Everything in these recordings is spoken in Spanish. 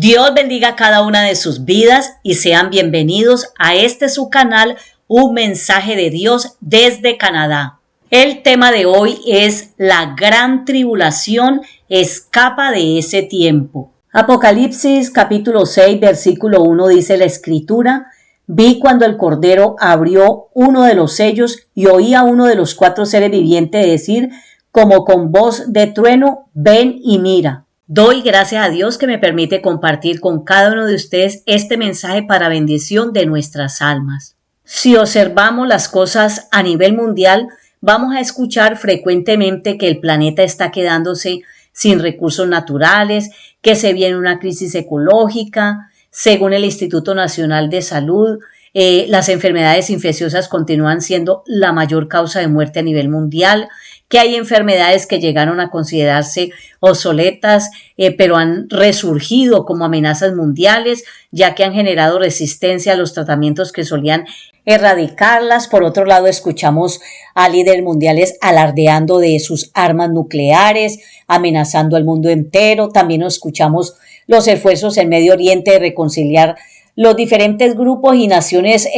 Dios bendiga cada una de sus vidas y sean bienvenidos a su canal, Un Mensaje de Dios desde Canadá. El tema de hoy es la gran tribulación escapa de ese tiempo. Apocalipsis capítulo 6 versículo 1 dice la escritura: vi cuando el Cordero abrió uno de los sellos y oí a uno de los 4 seres vivientes decir como con voz de trueno: ven y mira. Doy gracias a Dios que me permite compartir con cada uno de ustedes este mensaje para bendición de nuestras almas. Si observamos las cosas a nivel mundial, vamos a escuchar frecuentemente que el planeta está quedándose sin recursos naturales, que se viene una crisis ecológica. Según el Instituto Nacional de Salud, las enfermedades infecciosas continúan siendo la mayor causa de muerte a nivel mundial, que hay enfermedades que llegaron a considerarse obsoletas, pero han resurgido como amenazas mundiales, ya que han generado resistencia a los tratamientos que solían erradicarlas. Por otro lado, escuchamos a líderes mundiales alardeando de sus armas nucleares, amenazando al mundo entero. También escuchamos los esfuerzos en Medio Oriente de reconciliar los diferentes grupos y naciones.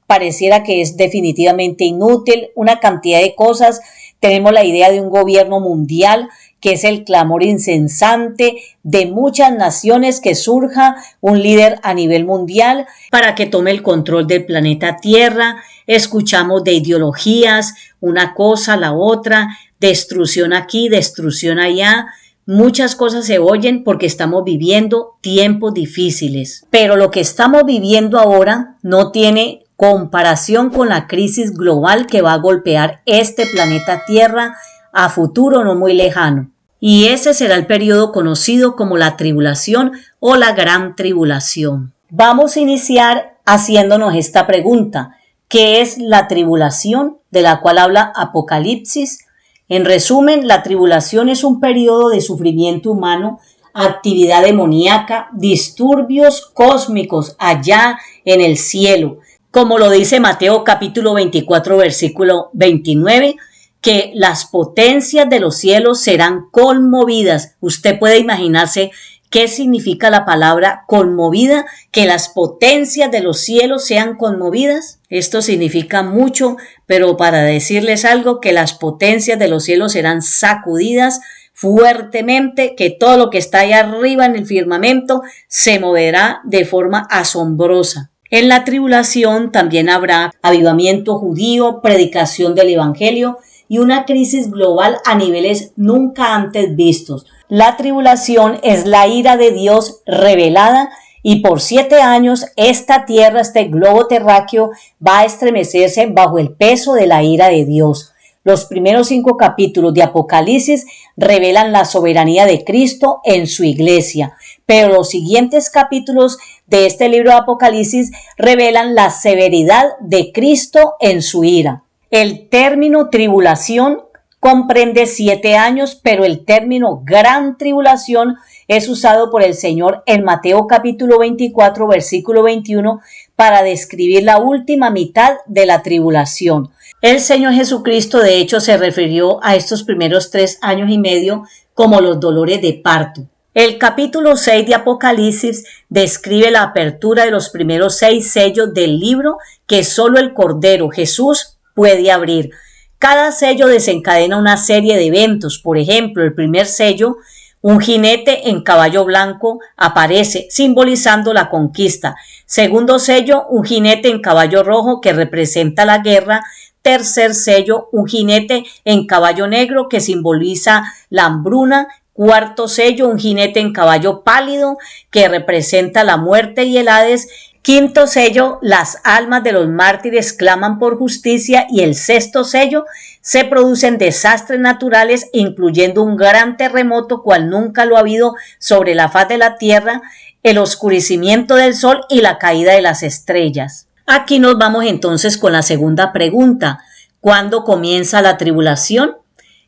Pareciera que es definitivamente inútil, una cantidad de cosas. Tenemos la idea de un gobierno mundial que es el clamor incesante de muchas naciones, que surja un líder a nivel mundial para que tome el control del planeta Tierra. Escuchamos de ideologías, una cosa, la otra, destrucción aquí, destrucción allá. Muchas cosas se oyen porque estamos viviendo tiempos difíciles. Pero lo que estamos viviendo ahora no tiene comparación con la crisis global que va a golpear este planeta Tierra a futuro no muy lejano. Y ese será el periodo conocido como la tribulación o la gran tribulación. Vamos a iniciar haciéndonos esta pregunta: ¿qué es la tribulación de la cual habla Apocalipsis? En resumen, la tribulación es un periodo de sufrimiento humano, actividad demoníaca, disturbios cósmicos allá en el cielo. Como lo dice Mateo capítulo 24 versículo 29, que las potencias de los cielos serán conmovidas. Usted puede imaginarse qué significa la palabra conmovida, que las potencias de los cielos sean conmovidas. Esto significa mucho, pero para decirles algo, que las potencias de los cielos serán sacudidas fuertemente, que todo lo que está allá arriba en el firmamento se moverá de forma asombrosa. En la tribulación también habrá avivamiento judío, predicación del evangelio y una crisis global a niveles nunca antes vistos. La tribulación es la ira de Dios revelada, y por 7 años esta tierra, este globo terráqueo, va a estremecerse bajo el peso de la ira de Dios. Los primeros 5 capítulos de Apocalipsis revelan la soberanía de Cristo en su iglesia, pero los siguientes capítulos de este libro de Apocalipsis revelan la severidad de Cristo en su ira. El término tribulación comprende 7 años, pero el término gran tribulación es usado por el Señor en Mateo capítulo 24 versículo 21 para describir la última mitad de la tribulación. El Señor Jesucristo de hecho se refirió a estos primeros 3 años y medio como los dolores de parto. El capítulo 6 de Apocalipsis describe la apertura de los primeros 6 sellos del libro que solo el Cordero Jesús puede abrir. Cada sello desencadena una serie de eventos. Por ejemplo, el primer sello, un jinete en caballo blanco aparece, simbolizando la conquista. Segundo sello, un jinete en caballo rojo que representa la guerra. Tercer sello, un jinete en caballo negro que simboliza la hambruna. Cuarto sello, un jinete en caballo pálido que representa la muerte y el Hades. Quinto sello, las almas de los mártires claman por justicia. Y el sexto sello, se producen desastres naturales, incluyendo un gran terremoto cual nunca lo ha habido sobre la faz de la tierra, el oscurecimiento del sol y la caída de las estrellas. Aquí nos vamos entonces con la segunda pregunta: ¿cuándo comienza la tribulación?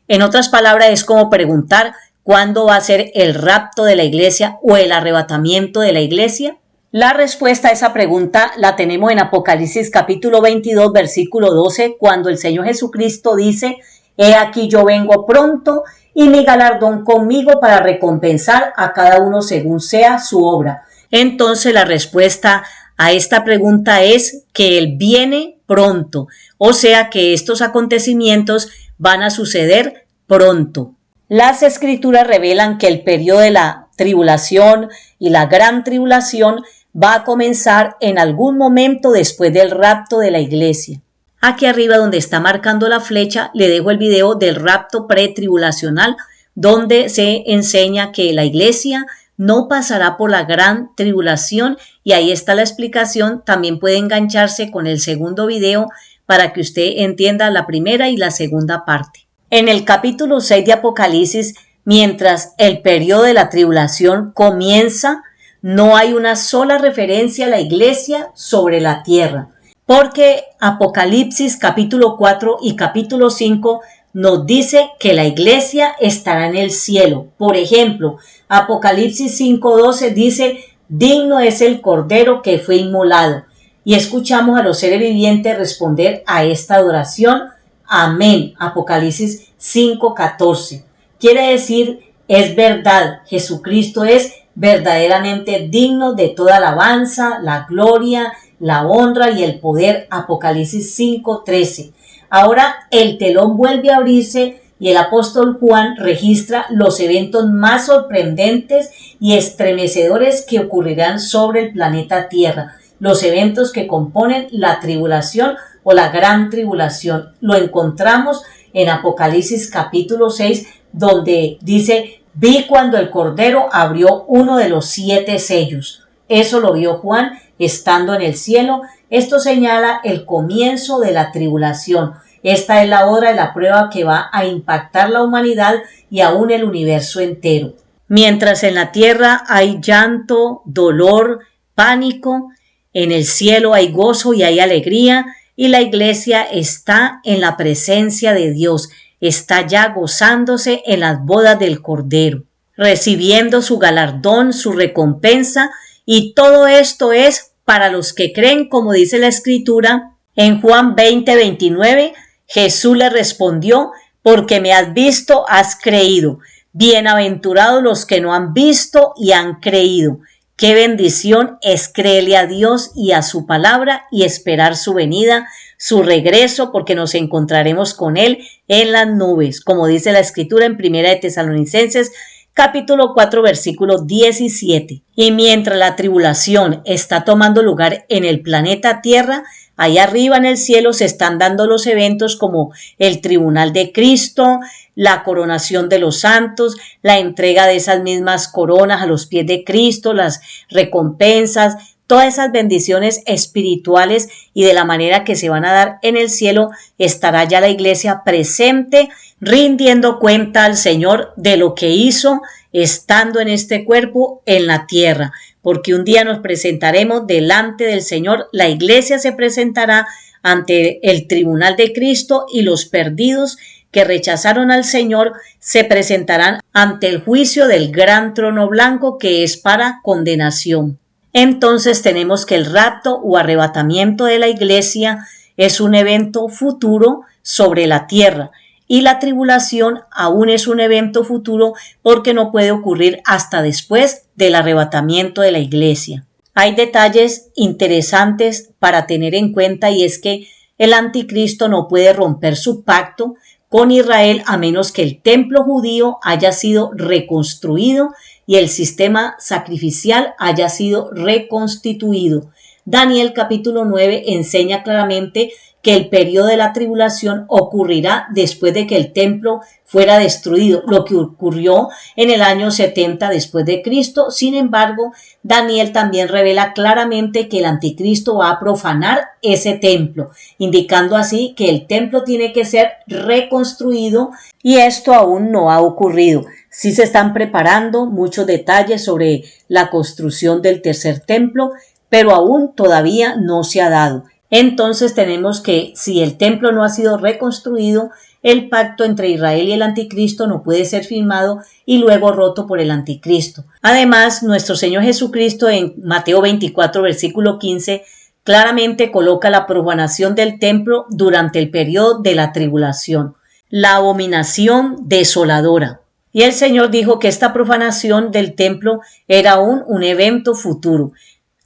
En otras palabras, es como preguntar: ¿cuándo va a ser el rapto de la iglesia o el arrebatamiento de la iglesia? La respuesta a esa pregunta la tenemos en Apocalipsis capítulo 22 versículo 12, cuando el Señor Jesucristo dice: he aquí yo vengo pronto y mi galardón conmigo para recompensar a cada uno según sea su obra. Entonces la respuesta a esta pregunta es que Él viene pronto, o sea que estos acontecimientos van a suceder pronto. Las escrituras revelan que el periodo de la tribulación y la gran tribulación va a comenzar en algún momento después del rapto de la iglesia. Aquí arriba donde está marcando la flecha le dejo el video del rapto pretribulacional donde se enseña que la iglesia no pasará por la gran tribulación y ahí está la explicación. También puede engancharse con el segundo video para que usted entienda la primera y la segunda parte. En el capítulo 6 de Apocalipsis, mientras el periodo de la tribulación comienza, no hay una sola referencia a la iglesia sobre la tierra, porque Apocalipsis capítulo 4 y capítulo 5 nos dice que la iglesia estará en el cielo. Por ejemplo, Apocalipsis 5:12 dice, digno es el cordero que fue inmolado. Y escuchamos a los seres vivientes responder a esta adoración, amén. Apocalipsis 5:14. Quiere decir, es verdad, Jesucristo es verdaderamente digno de toda alabanza, la gloria, la honra y el poder. Apocalipsis 5:13. Ahora el telón vuelve a abrirse y el apóstol Juan registra los eventos más sorprendentes y estremecedores que ocurrirán sobre el planeta Tierra. Los eventos que componen la tribulación o la gran tribulación. Lo encontramos en Apocalipsis capítulo 6, donde dice, vi cuando el Cordero abrió uno de los 7 sellos. Eso lo vio Juan estando en el cielo. Esto señala el comienzo de la tribulación. Esta es la hora de la prueba que va a impactar la humanidad y aún el universo entero. Mientras en la tierra hay llanto, dolor, pánico, en el cielo hay gozo y hay alegría, y la iglesia está en la presencia de Dios, está ya gozándose en las bodas del Cordero, recibiendo su galardón, su recompensa, y todo esto es para los que creen, como dice la Escritura. En Juan 20:29, Jesús le respondió, porque me has visto, has creído. Bienaventurados los que no han visto y han creído. Qué bendición es creerle a Dios y a su palabra y esperar su venida, su regreso, porque nos encontraremos con Él en las nubes, como dice la Escritura en 1 de Tesalonicenses, capítulo 4, versículo 17. Y mientras la tribulación está tomando lugar en el planeta Tierra, allá arriba en el cielo se están dando los eventos como el tribunal de Cristo, la coronación de los santos, la entrega de esas mismas coronas a los pies de Cristo, las recompensas, todas esas bendiciones espirituales, y de la manera que se van a dar en el cielo estará ya la iglesia presente, rindiendo cuenta al Señor de lo que hizo estando en este cuerpo en la tierra, porque un día nos presentaremos delante del Señor. La iglesia se presentará ante el tribunal de Cristo y los perdidos que rechazaron al Señor se presentarán ante el juicio del gran trono blanco, que es para condenación. Entonces tenemos que el rapto o arrebatamiento de la iglesia es un evento futuro sobre la tierra, y la tribulación aún es un evento futuro porque no puede ocurrir hasta después del arrebatamiento de la iglesia. Hay detalles interesantes para tener en cuenta, y es que el anticristo no puede romper su pacto con Israel a menos que el templo judío haya sido reconstruido y el sistema sacrificial haya sido reconstituido. Daniel capítulo 9 enseña claramente que el periodo de la tribulación ocurrirá después de que el templo fuera destruido, lo que ocurrió en el año 70 después de Cristo. Sin embargo, Daniel también revela claramente que el anticristo va a profanar ese templo, indicando así que el templo tiene que ser reconstruido, y esto aún no ha ocurrido. Sí se están preparando muchos detalles sobre la construcción del tercer templo, pero aún todavía no se ha dado. Entonces tenemos que, si el templo no ha sido reconstruido, el pacto entre Israel y el anticristo no puede ser firmado y luego roto por el anticristo. Además, nuestro Señor Jesucristo en Mateo 24, versículo 15, claramente coloca la profanación del templo durante el periodo de la tribulación. La abominación desoladora. Y el Señor dijo que esta profanación del templo era aún un evento futuro.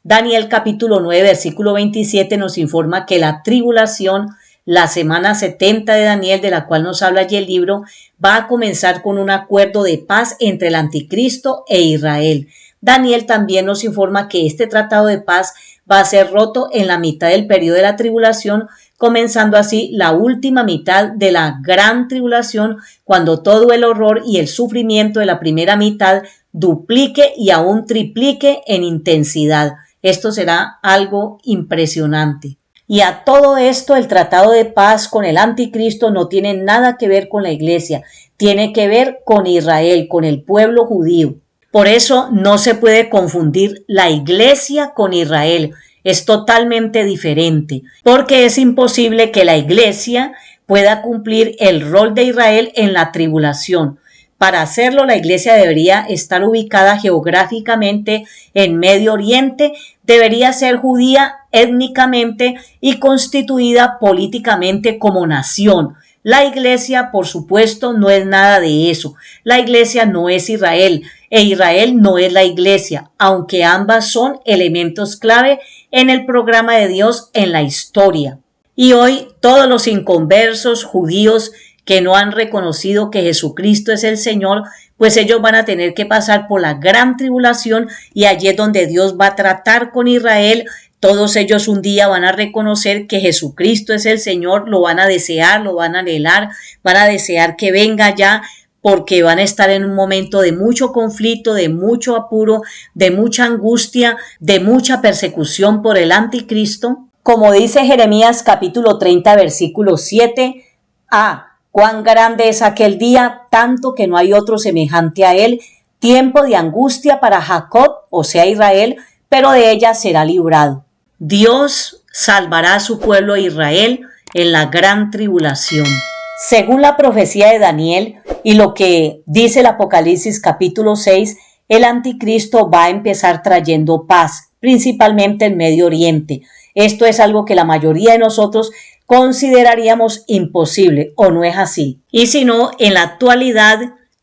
Daniel capítulo 9, versículo 27 nos informa que la tribulación, la semana 70 de Daniel, de la cual nos habla allí el libro, va a comenzar con un acuerdo de paz entre el anticristo e Israel. Daniel también nos informa que este tratado de paz va a ser roto en la mitad del periodo de la tribulación, comenzando así la última mitad de la gran tribulación, cuando todo el horror y el sufrimiento de la primera mitad duplique y aún triplique en intensidad. Esto será algo impresionante. Y a todo esto, el tratado de paz con el anticristo no tiene nada que ver con la iglesia, tiene que ver con Israel, con el pueblo judío. Por eso no se puede confundir la iglesia con Israel. Es totalmente diferente, porque es imposible que la iglesia pueda cumplir el rol de Israel en la tribulación. Para hacerlo, la iglesia debería estar ubicada geográficamente en Medio Oriente, debería ser judía étnicamente y constituida políticamente como nación. La iglesia, por supuesto, no es nada de eso. La iglesia no es Israel e Israel no es la iglesia, aunque ambas son elementos clave en el programa de Dios en la historia. Y hoy todos los inconversos judíos que no han reconocido que Jesucristo es el Señor, pues ellos van a tener que pasar por la gran tribulación y allí es donde Dios va a tratar con Israel. Todos ellos un día van a reconocer que Jesucristo es el Señor, lo van a desear, lo van a anhelar, van a desear que venga ya, porque van a estar en un momento de mucho conflicto, de mucho apuro, de mucha angustia, de mucha persecución por el anticristo. Como dice Jeremías capítulo 30, versículo 7, cuán grande es aquel día, tanto que no hay otro semejante a él, tiempo de angustia para Jacob, o sea Israel, pero de ella será librado. Dios salvará a su pueblo Israel en la gran tribulación. Según la profecía de Daniel y lo que dice el Apocalipsis capítulo 6, el anticristo va a empezar trayendo paz, principalmente en Medio Oriente. Esto es algo que la mayoría de nosotros consideraríamos imposible, ¿o no es así? Y si no, en la actualidad,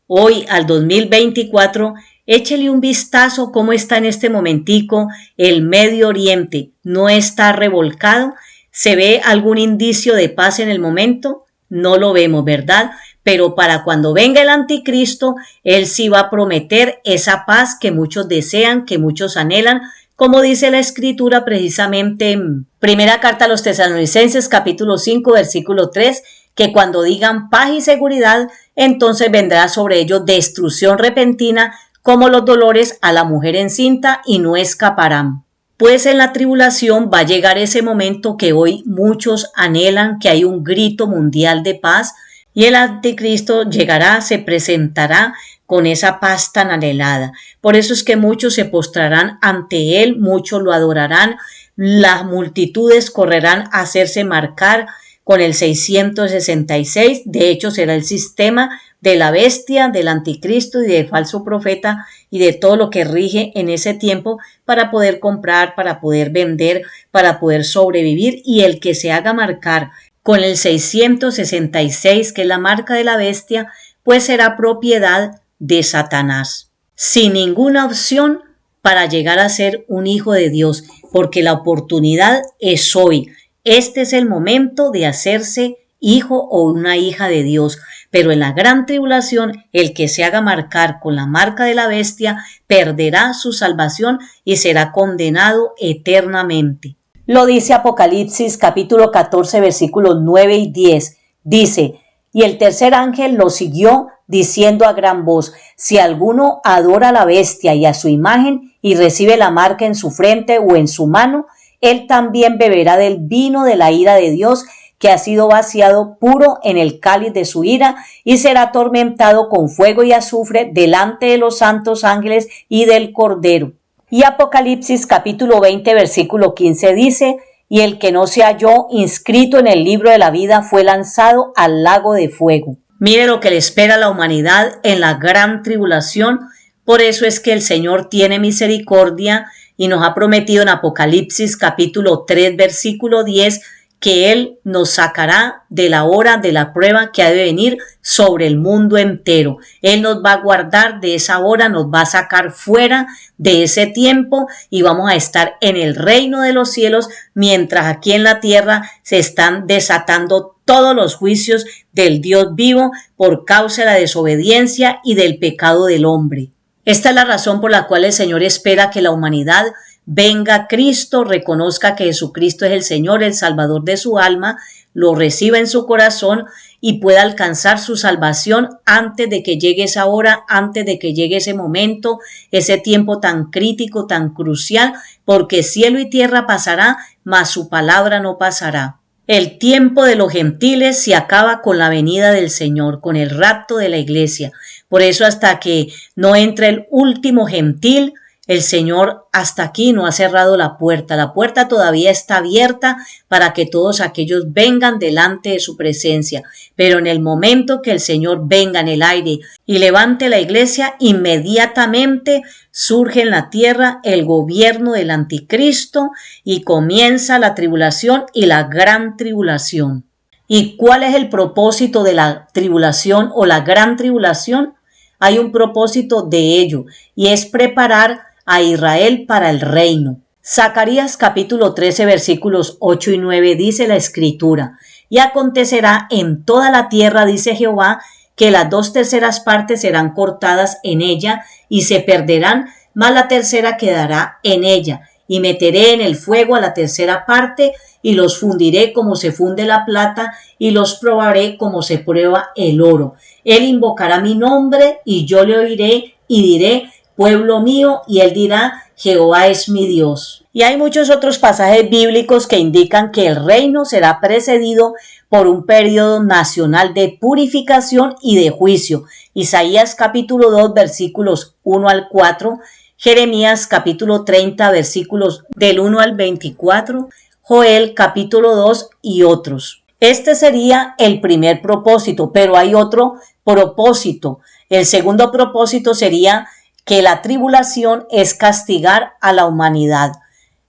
hoy al 2024, échele un vistazo cómo está en este momentico el Medio Oriente. ¿No está revolcado? ¿Se ve algún indicio de paz en el momento? No lo vemos, ¿verdad? Pero para cuando venga el anticristo, él sí va a prometer esa paz que muchos desean, que muchos anhelan, como dice la escritura precisamente en primera carta a los Tesalonicenses capítulo 5 versículo 3, que cuando digan paz y seguridad, entonces vendrá sobre ellos destrucción repentina como los dolores a la mujer encinta y no escaparán. Pues en la tribulación va a llegar ese momento que hoy muchos anhelan, que hay un grito mundial de paz y el anticristo llegará, se presentará con esa paz tan anhelada. Por eso es que muchos se postrarán ante él, muchos lo adorarán, las multitudes correrán a hacerse marcar con el 666, de hecho será el sistema de la bestia, del anticristo y del falso profeta y de todo lo que rige en ese tiempo para poder comprar, para poder vender, para poder sobrevivir, y el que se haga marcar con el 666, que es la marca de la bestia, pues será propiedad de Satanás, sin ninguna opción para llegar a ser un hijo de Dios, porque la oportunidad es hoy. Este es el momento de hacerse hijo o una hija de Dios, pero en la gran tribulación el que se haga marcar con la marca de la bestia perderá su salvación y será condenado eternamente. Lo dice Apocalipsis capítulo 14 versículos 9 y 10. Dice: y el tercer ángel lo siguió diciendo a gran voz: si alguno adora a la bestia y a su imagen y recibe la marca en su frente o en su mano, él también beberá del vino de la ira de Dios, que ha sido vaciado puro en el cáliz de su ira, y será atormentado con fuego y azufre delante de los santos ángeles y del Cordero. Y Apocalipsis capítulo 20 versículo 15 dice: y el que no se halló inscrito en el libro de la vida fue lanzado al lago de fuego. Mire lo que le espera a la humanidad en la gran tribulación. Por eso es que el Señor tiene misericordia y nos ha prometido en Apocalipsis capítulo 3 versículo 10 que Él nos sacará de la hora de la prueba que ha de venir sobre el mundo entero. Él nos va a guardar de esa hora, nos va a sacar fuera de ese tiempo y vamos a estar en el reino de los cielos, mientras aquí en la tierra se están desatando todos los juicios del Dios vivo por causa de la desobediencia y del pecado del hombre. Esta es la razón por la cual el Señor espera que la humanidad venga a Cristo, reconozca que Jesucristo es el Señor, el Salvador de su alma, lo reciba en su corazón y pueda alcanzar su salvación antes de que llegue esa hora, antes de que llegue ese momento, ese tiempo tan crítico, tan crucial, porque cielo y tierra pasará, mas su palabra no pasará. El tiempo de los gentiles se acaba con la venida del Señor, con el rapto de la iglesia. Por eso hasta que no entre el último gentil, el Señor hasta aquí no ha cerrado la puerta. La puerta todavía está abierta para que todos aquellos vengan delante de su presencia. Pero en el momento que el Señor venga en el aire y levante la iglesia, inmediatamente surge en la tierra el gobierno del anticristo y comienza la tribulación y la gran tribulación. ¿Y cuál es el propósito de la tribulación o la gran tribulación? Hay un propósito de ello y es preparar a Israel para el reino. Zacarías capítulo 13 versículos 8 y 9 dice la escritura: y acontecerá en toda la tierra, dice Jehová, que las 2/3 partes serán cortadas en ella y se perderán, mas la tercera quedará en ella. Y meteré en el fuego a la 3/3 parte y los fundiré como se funde la plata y los probaré como se prueba el oro. Él invocará mi nombre y yo le oiré y diré: pueblo mío, y él dirá: Jehová es mi Dios. Y hay muchos otros pasajes bíblicos que indican que el reino será precedido por un periodo nacional de purificación y de juicio. Isaías capítulo 2 versículos 1 al 4, Jeremías capítulo 30 versículos del 1 al 24, Joel capítulo 2 y otros. Este sería el primer propósito, pero hay otro propósito. El segundo propósito sería que la tribulación es castigar a la humanidad.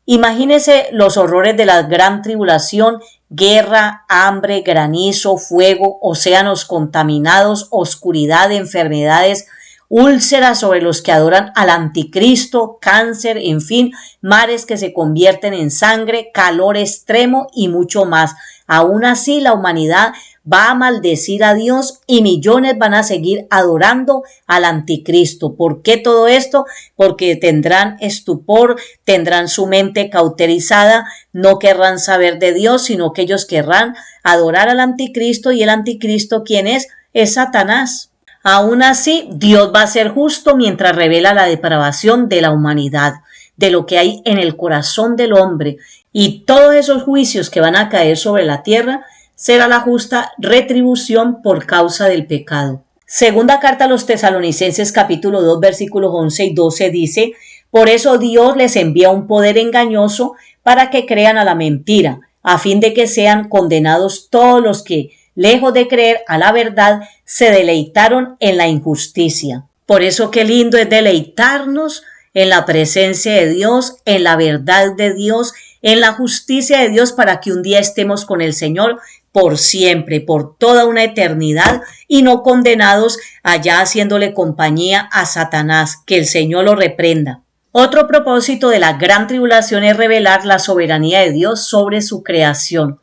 Imagínese los horrores de la gran tribulación: guerra, hambre, granizo, fuego, océanos contaminados, oscuridad, enfermedades, úlceras sobre los que adoran al anticristo, cáncer, en fin, mares que se convierten en sangre, calor extremo y mucho más. Aún así, la humanidad va a maldecir a Dios y millones van a seguir adorando al anticristo. ¿Por qué todo esto? Porque tendrán estupor, tendrán su mente cauterizada, no querrán saber de Dios, sino que ellos querrán adorar al anticristo. ¿Y el anticristo quién es? Es Satanás. Aún así, Dios va a ser justo mientras revela la depravación de la humanidad, de lo que hay en el corazón del hombre, y todos esos juicios que van a caer sobre la tierra será la justa retribución por causa del pecado. Segunda carta a los Tesalonicenses capítulo 2 versículos 11 y 12 dice: por eso Dios les envía un poder engañoso para que crean a la mentira, a fin de que sean condenados todos los que, lejos de creer a la verdad, se deleitaron en la injusticia. Por eso qué lindo es deleitarnos en la presencia de Dios, en la verdad de Dios, en la justicia de Dios, para que un día estemos con el Señor por siempre, por toda una eternidad, y no condenados allá haciéndole compañía a Satanás. Que el Señor lo reprenda. Otro propósito de la gran tribulación es revelar la soberanía de Dios sobre su creación.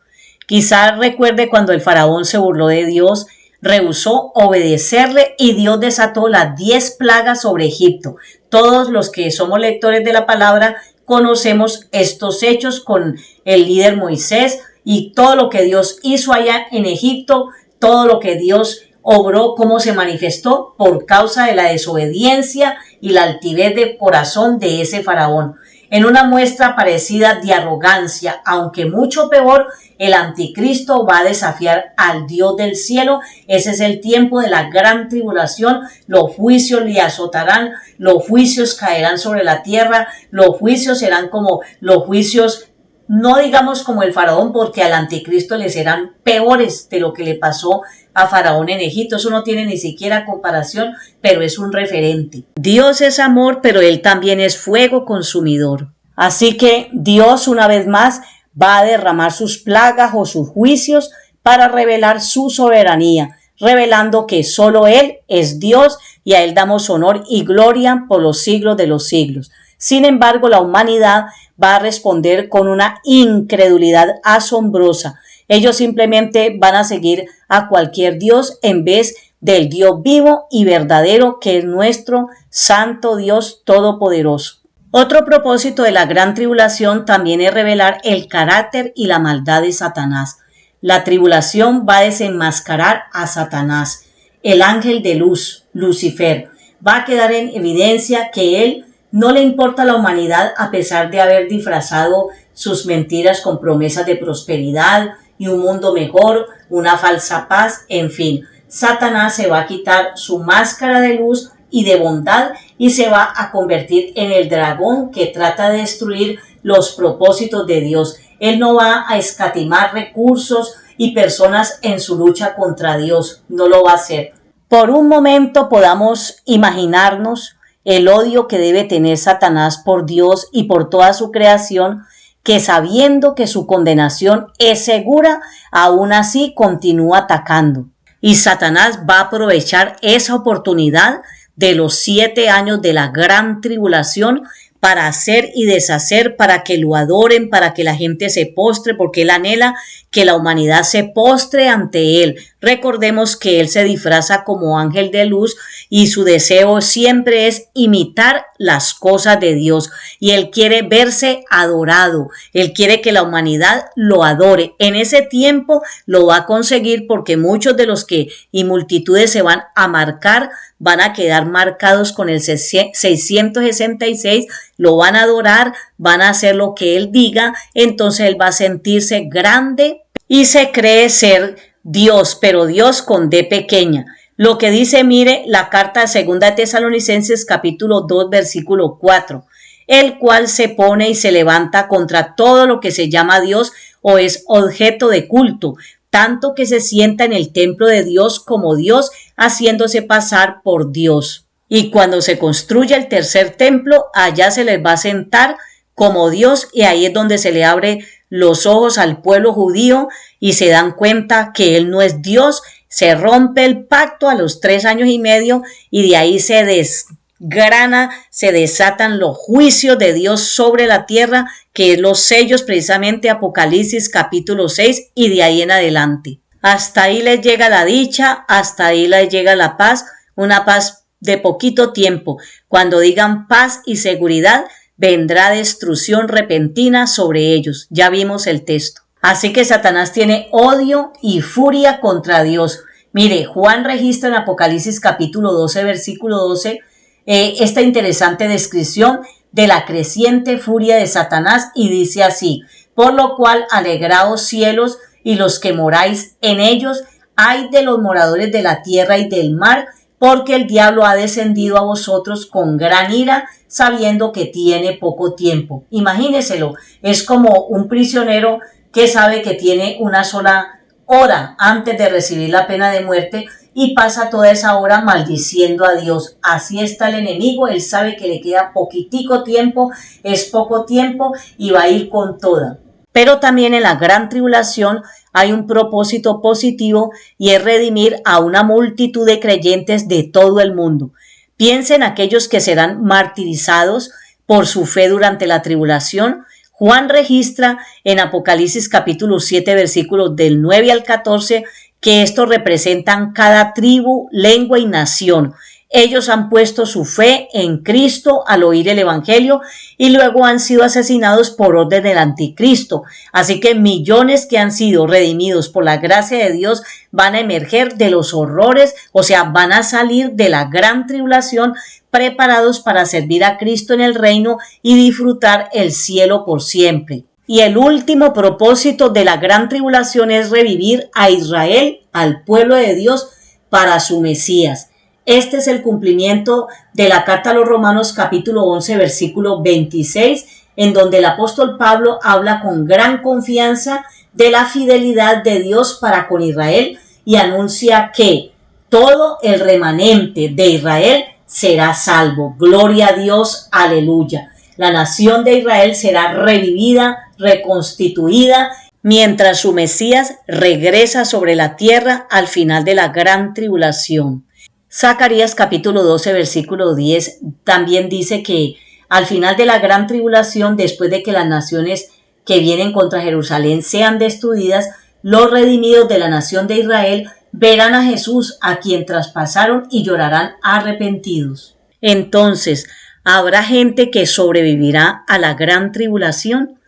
Quizás recuerde cuando el faraón se burló de Dios, rehusó obedecerle y Dios desató las 10 plagas sobre Egipto. Todos los que somos lectores de la palabra conocemos estos hechos con el líder Moisés y todo lo que Dios hizo allá en Egipto, todo lo que Dios obró, cómo se manifestó por causa de la desobediencia y la altivez de corazón de ese faraón. En una muestra parecida de arrogancia, aunque mucho peor, el anticristo va a desafiar al Dios del cielo. Ese es el tiempo de la gran tribulación. Los juicios le azotarán, los juicios caerán sobre la tierra, los juicios serán como los juicios, no digamos como el faraón, porque al anticristo le serán peores de lo que le pasó a Faraón en Egipto. Eso no tiene ni siquiera comparación, pero es un referente. Dios es amor, pero Él también es fuego consumidor. Así que Dios una vez más va a derramar sus plagas o sus juicios para revelar su soberanía, revelando que solo Él es Dios y a Él damos honor y gloria por los siglos de los siglos. Sin embargo, la humanidad va a responder con una incredulidad asombrosa. Ellos simplemente van a seguir a cualquier Dios en vez del Dios vivo y verdadero que es nuestro Santo Dios Todopoderoso. Otro propósito de la gran tribulación también es revelar el carácter y la maldad de Satanás. La tribulación va a desenmascarar a Satanás, el ángel de luz, Lucifer. Va a quedar en evidencia que él no le importa a la humanidad a pesar de haber disfrazado sus mentiras con promesas de prosperidad y un mundo mejor, una falsa paz, en fin. Satanás se va a quitar su máscara de luz y de bondad y se va a convertir en el dragón que trata de destruir los propósitos de Dios. Él no va a escatimar recursos y personas en su lucha contra Dios, no lo va a hacer. Por un momento podamos imaginarnos el odio que debe tener Satanás por Dios y por toda su creación, que sabiendo que su condenación es segura, aún así continúa atacando. Y Satanás va a aprovechar esa oportunidad de los 7 años de la gran tribulación para hacer y deshacer, para que lo adoren, para que la gente se postre, porque él anhela que la humanidad se postre ante él. Recordemos que él se disfraza como ángel de luz y su deseo siempre es imitar las cosas de Dios y él quiere verse adorado, él quiere que la humanidad lo adore. En ese tiempo lo va a conseguir porque muchos de los que y multitudes se van a marcar, van a quedar marcados con el 666, lo van a adorar, van a hacer lo que él diga, entonces él va a sentirse grande y se cree ser Dios, pero Dios con D pequeña. Lo que dice, mire, la carta de 2 Tesalonicenses capítulo 2 versículo 4, el cual se pone y se levanta contra todo lo que se llama Dios o es objeto de culto, tanto que se sienta en el templo de Dios como Dios, haciéndose pasar por Dios. Y cuando se construya el tercer templo, allá se les va a sentar como Dios y ahí es donde se le abre los ojos al pueblo judío y se dan cuenta que él no es Dios. Se rompe el pacto a los 3 años y medio y de ahí se desgrana, se desatan los juicios de Dios sobre la tierra, que es los sellos, precisamente Apocalipsis capítulo 6 y de ahí en adelante. Hasta ahí les llega la dicha, hasta ahí les llega la paz, una paz de poquito tiempo. Cuando digan paz y seguridad, vendrá destrucción repentina sobre ellos. Ya vimos el texto. Así que Satanás tiene odio y furia contra Dios. Mire, Juan registra en Apocalipsis capítulo 12, versículo 12, esta interesante descripción de la creciente furia de Satanás y dice así: por lo cual alegraos cielos y los que moráis en ellos, ay de los moradores de la tierra y del mar, porque el diablo ha descendido a vosotros con gran ira, sabiendo que tiene poco tiempo. Imagíneselo, es como un prisionero que sabe que tiene una sola hora antes de recibir la pena de muerte y pasa toda esa hora maldiciendo a Dios. Así está el enemigo, él sabe que le queda poquitico tiempo, es poco tiempo y va a ir con toda. Pero también en la gran tribulación hay un propósito positivo y es redimir a una multitud de creyentes de todo el mundo. Piensen aquellos que serán martirizados por su fe durante la tribulación. Juan registra en Apocalipsis capítulo 7 versículos del 9 al 14 que estos representan cada tribu, lengua y nación. Ellos han puesto su fe en Cristo al oír el evangelio y luego han sido asesinados por orden del anticristo. Así que millones que han sido redimidos por la gracia de Dios van a emerger de los horrores, o sea, van a salir de la gran tribulación preparados para servir a Cristo en el reino y disfrutar el cielo por siempre. Y el último propósito de la gran tribulación es revivir a Israel, al pueblo de Dios, para su Mesías. Este es el cumplimiento de la carta a los Romanos capítulo 11 versículo 26, en donde el apóstol Pablo habla con gran confianza de la fidelidad de Dios para con Israel y anuncia que todo el remanente de Israel será salvo. Gloria a Dios, aleluya. La nación de Israel será revivida, reconstituida, mientras su Mesías regresa sobre la tierra al final de la gran tribulación. Zacarías capítulo 12 versículo 10 también dice que al final de la gran tribulación, después de que las naciones que vienen contra Jerusalén sean destruidas, los redimidos de la nación de Israel verán a Jesús, a quien traspasaron, y llorarán arrepentidos. Entonces, ¿habrá gente que sobrevivirá a la gran tribulación?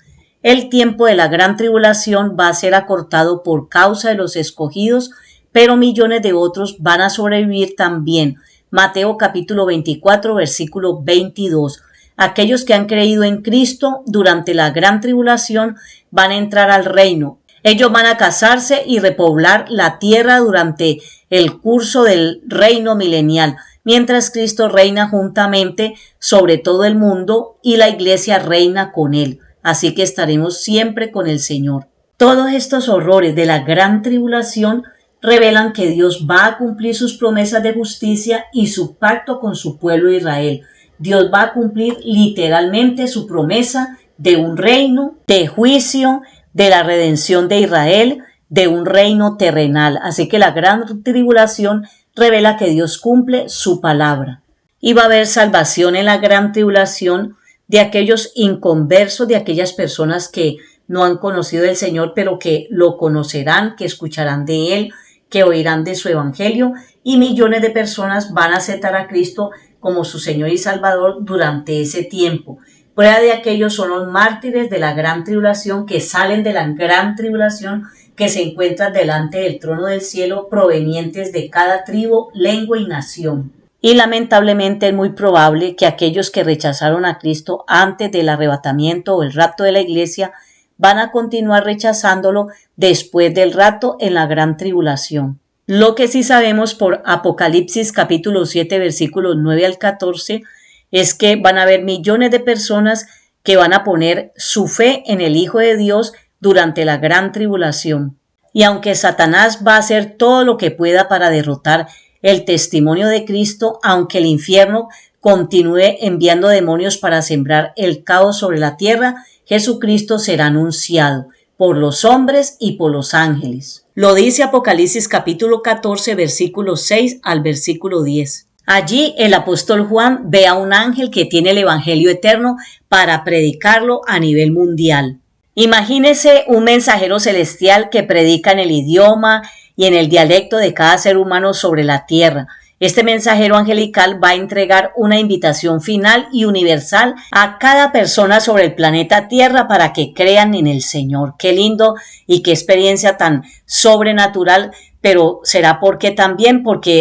El tiempo de la gran tribulación va a ser acortado por causa de los escogidos, pero millones de otros van a sobrevivir también. Mateo capítulo 24, versículo 22. Aquellos que han creído en Cristo durante la gran tribulación van a entrar al reino. Ellos van a casarse y repoblar la tierra durante el curso del reino milenial, mientras Cristo reina juntamente sobre todo el mundo y la iglesia reina con él. Así que estaremos siempre con el Señor. Todos estos horrores de la gran tribulación revelan que Dios va a cumplir sus promesas de justicia y su pacto con su pueblo Israel. Dios va a cumplir literalmente su promesa de un reino, de juicio, de la redención de Israel, de un reino terrenal. Así que la gran tribulación revela que Dios cumple su palabra. Y va a haber salvación en la gran tribulación de aquellos inconversos, de aquellas personas que no han conocido al Señor, pero que lo conocerán, que escucharán de Él, que oirán de su evangelio, y millones de personas van a aceptar a Cristo como su Señor y Salvador durante ese tiempo. Prueba de aquellos son los mártires de la gran tribulación, que salen de la gran tribulación, que se encuentran delante del trono del cielo, provenientes de cada tribu, lengua y nación. Y lamentablemente es muy probable que aquellos que rechazaron a Cristo antes del arrebatamiento o el rapto de la iglesia van a continuar rechazándolo después del rapto en la gran tribulación. Lo que sí sabemos por Apocalipsis capítulo 7 versículos 9 al 14 es que van a haber millones de personas que van a poner su fe en el Hijo de Dios durante la gran tribulación. Y aunque Satanás va a hacer todo lo que pueda para derrotar el testimonio de Cristo, aunque el infierno continúe enviando demonios para sembrar el caos sobre la tierra, Jesucristo será anunciado por los hombres y por los ángeles. Lo dice Apocalipsis capítulo 14 versículo 6 al versículo 10. Allí el apóstol Juan ve a un ángel que tiene el evangelio eterno para predicarlo a nivel mundial. Imagínese un mensajero celestial que predica en el idioma y en el dialecto de cada ser humano sobre la tierra. Este mensajero angelical va a entregar una invitación final y universal a cada persona sobre el planeta Tierra para que crean en el Señor. Qué lindo y qué experiencia tan sobrenatural, pero será porque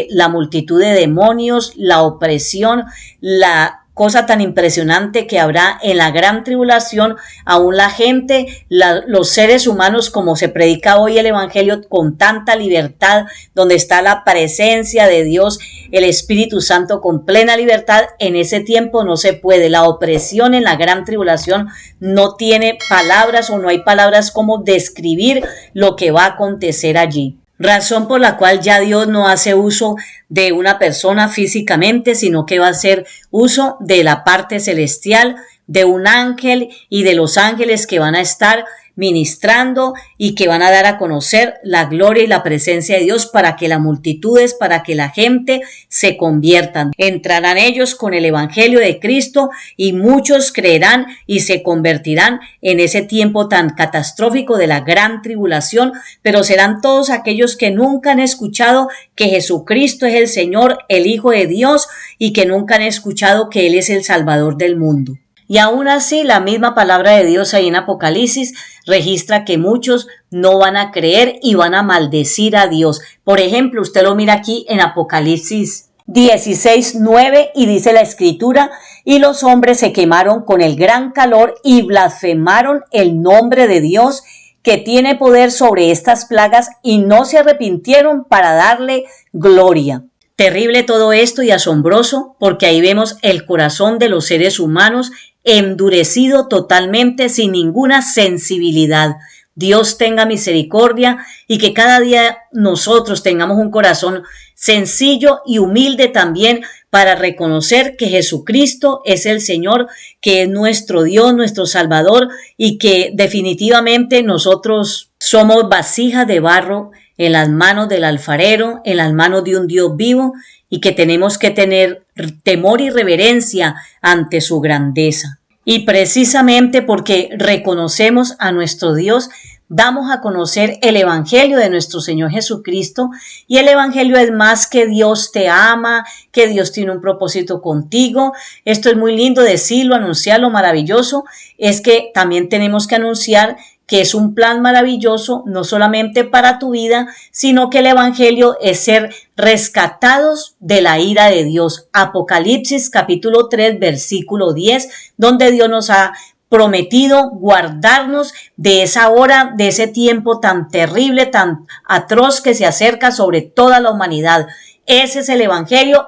la multitud de demonios, la opresión, la cosa tan impresionante que habrá en la gran tribulación, aún la gente, los seres humanos, como se predica hoy el evangelio con tanta libertad, donde está la presencia de Dios, el Espíritu Santo con plena libertad, en ese tiempo no se puede. La opresión en la gran tribulación no tiene palabras, o no hay palabras como describir lo que va a acontecer allí. Razón por la cual ya Dios no hace uso de una persona físicamente, sino que va a hacer uso de la parte celestial, de un ángel y de los ángeles que van a estar ministrando y que van a dar a conocer la gloria y la presencia de Dios para que las multitudes, para que la gente se conviertan. Entrarán ellos con el evangelio de Cristo y muchos creerán y se convertirán en ese tiempo tan catastrófico de la gran tribulación, pero serán todos aquellos que nunca han escuchado que Jesucristo es el Señor, el Hijo de Dios, y que nunca han escuchado que Él es el Salvador del mundo. Y aún así, la misma palabra de Dios ahí en Apocalipsis registra que muchos no van a creer y van a maldecir a Dios. Por ejemplo, usted lo mira aquí en Apocalipsis 16:9 y dice la Escritura: y los hombres se quemaron con el gran calor y blasfemaron el nombre de Dios, que tiene poder sobre estas plagas, y no se arrepintieron para darle gloria. Terrible todo esto y asombroso, porque ahí vemos el corazón de los seres humanos endurecido totalmente, sin ninguna sensibilidad. Dios tenga misericordia y que cada día nosotros tengamos un corazón sencillo y humilde también para reconocer que Jesucristo es el Señor, que es nuestro Dios, nuestro Salvador, y que definitivamente nosotros somos vasijas de barro en las manos del alfarero, en las manos de un Dios vivo, y que tenemos que tener temor y reverencia ante su grandeza. Y precisamente porque reconocemos a nuestro Dios, damos a conocer el Evangelio de nuestro Señor Jesucristo, y el Evangelio es más que Dios te ama, que Dios tiene un propósito contigo. Esto es muy lindo decirlo, anunciarlo, maravilloso. Es que también tenemos que anunciar que es un plan maravilloso, no solamente para tu vida, sino que el Evangelio es ser rescatados de la ira de Dios. Apocalipsis capítulo 3, versículo 10, donde Dios nos ha prometido guardarnos de esa hora, de ese tiempo tan terrible, tan atroz que se acerca sobre toda la humanidad. Ese es el Evangelio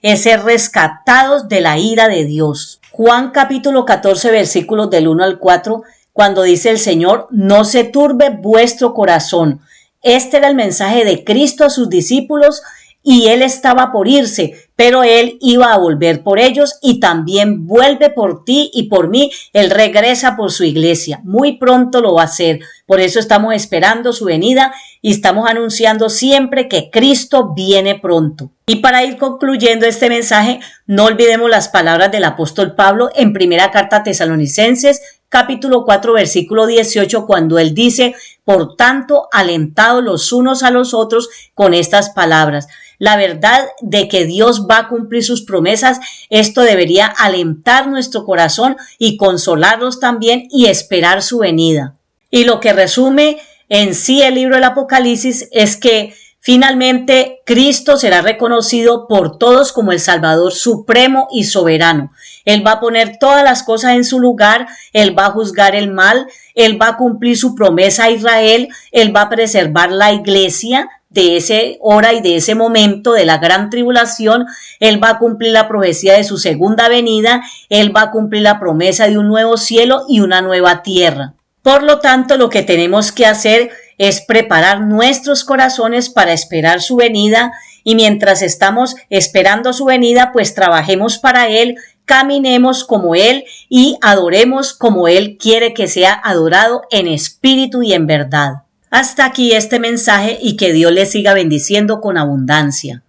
es ser rescatados de la ira de Dios. Juan capítulo 14, versículos del 1 al 4, cuando dice el Señor, no se turbe vuestro corazón. Este era el mensaje de Cristo a sus discípulos y Él estaba por irse, pero Él iba a volver por ellos y también vuelve por ti y por mí. Él regresa por su iglesia. Muy pronto lo va a hacer. Por eso estamos esperando su venida y estamos anunciando siempre que Cristo viene pronto. Y para ir concluyendo este mensaje, no olvidemos las palabras del apóstol Pablo en primera carta a Tesalonicenses, capítulo 4, versículo 18, cuando él dice, por tanto, alentados los unos a los otros con estas palabras. La verdad de que Dios va a cumplir sus promesas, esto debería alentar nuestro corazón y consolarnos también y esperar su venida. Y lo que resume en sí el libro del Apocalipsis es que finalmente Cristo será reconocido por todos como el Salvador supremo y soberano. Él va a poner todas las cosas en su lugar, Él va a juzgar el mal, Él va a cumplir su promesa a Israel, Él va a preservar la iglesia de ese hora y de ese momento de la gran tribulación. Él va a cumplir la profecía de su segunda venida, Él va a cumplir la promesa de un nuevo cielo y una nueva tierra. Por lo tanto, lo que tenemos que hacer es preparar nuestros corazones para esperar su venida, y mientras estamos esperando su venida, pues trabajemos para Él, caminemos como Él y adoremos como Él quiere que sea adorado en espíritu y en verdad. Hasta aquí este mensaje y que Dios les siga bendiciendo con abundancia.